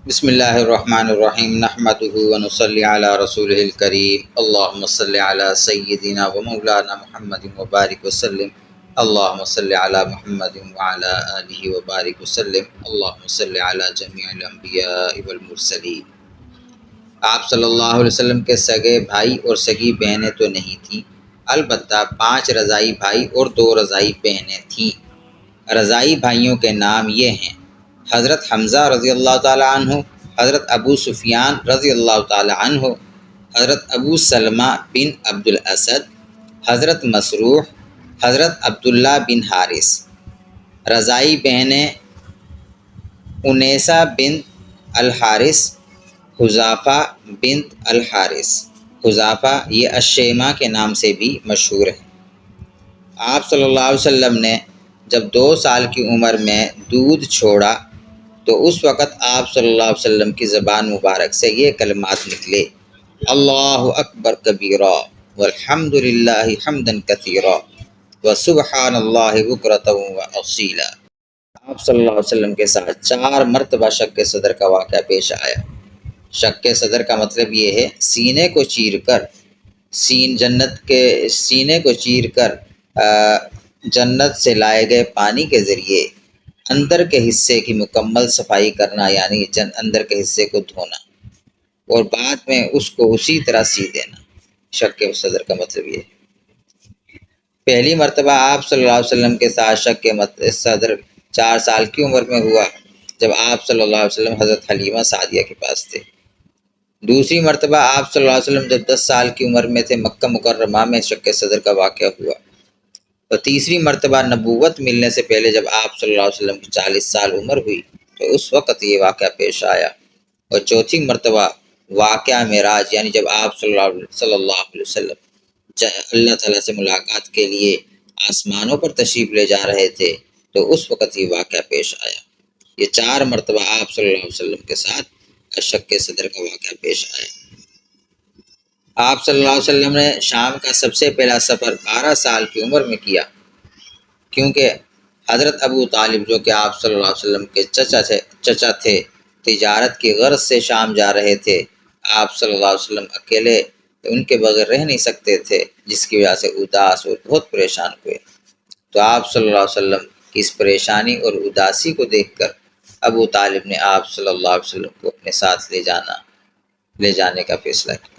بسم اللہ الرحمن الرحیم نحمده ونصلی علی رسولہ الکریم اللہم صلی علی سیدنا و مولانا محمد وبارک وسلم اللہم صلی علی محمد وعلی آلہ وبارک وسلم اللہم صلی علی جمیع الانبیاء والمرسلین۔ آپ صلی اللہ علیہ وسلم کے سگے بھائی اور سگی بہنیں تو نہیں تھیں، البتہ 5 رضائی بھائی اور 2 رضائی بہنیں تھیں۔ رضائی بھائیوں کے نام یہ ہیں: حضرت حمزہ رضی اللہ تعالیٰ عنہ، حضرت ابو سفیان رضی اللہ تعالیٰ عنہ، حضرت ابو سلمہ بن عبد الاسد، حضرت مسروح، حضرت عبداللہ بن حارث۔ رضائی بہنیں انیسہ بنت الحارث، حذافہ بنت الحارث۔ حذافہ یہ الشیمہ کے نام سے بھی مشہور ہے۔ آپ صلی اللہ علیہ وسلم نے جب 2 سال کی عمر میں دودھ چھوڑا تو اس وقت آپ صلی اللہ علیہ وسلم کی زبان مبارک سے یہ کلمات نکلے: اللہ اکبر کبیرا والحمد للہ حمدا کثیرا وسبحان اللہ بکرۃ واصیلا۔ آپ صلی اللہ علیہ وسلم کے ساتھ 4 مرتبہ شق صدر کا واقعہ پیش آیا۔ شق صدر کا مطلب یہ ہے سینے کو چیر کر، جنت کے سینے کو چیر کر جنت سے لائے گئے پانی کے ذریعے اندر کے حصے کی مکمل صفائی کرنا، یعنی اندر کے حصے کو دھونا اور بعد میں اس کو اسی طرح سی دینا۔ شق صدر کا مطلب یہ ہے۔ پہلی مرتبہ آپ صلی اللہ علیہ وسلم کے ساتھ شق صدر 4 سال کی عمر میں ہوا، جب آپ صلی اللہ علیہ وسلم حضرت حلیمہ سعدیہ کے پاس تھے۔ دوسری مرتبہ آپ صلی اللہ علیہ وسلم جب 10 سال کی عمر میں تھے، مکہ مکرمہ میں شق صدر کا واقعہ ہوا۔ اور تیسری مرتبہ نبوت ملنے سے پہلے جب آپ صلی اللہ علیہ وسلم کی 40 سال عمر ہوئی تو اس وقت یہ واقعہ پیش آیا۔ اور چوتھی مرتبہ واقعہ معراج، یعنی جب آپ صلی اللہ علیہ وسلم اللہ تعالیٰ سے ملاقات کے لیے آسمانوں پر تشریف لے جا رہے تھے تو اس وقت یہ واقعہ پیش آیا۔ یہ 4 مرتبہ آپ صلی اللہ علیہ وسلم کے ساتھ شق صدر کا واقعہ پیش آیا۔ آپ صلی اللہ علیہ وسلم نے شام کا سب سے پہلا سفر 12 سال کی عمر میں کیا، کیونکہ حضرت ابو طالب جو کہ آپ صلی اللہ علیہ وسلم کے چچا تھے، تجارت کی غرض سے شام جا رہے تھے۔ آپ صلی اللہ علیہ وسلم اکیلے ان کے بغیر رہ نہیں سکتے تھے، جس کی وجہ سے اداس اور بہت پریشان ہوئے۔ تو آپ صلی اللہ علیہ وسلم کی اس پریشانی اور اداسی کو دیکھ کر ابو طالب نے آپ صلی اللہ علیہ وسلم کو اپنے ساتھ لے جانے کا فیصلہ کیا۔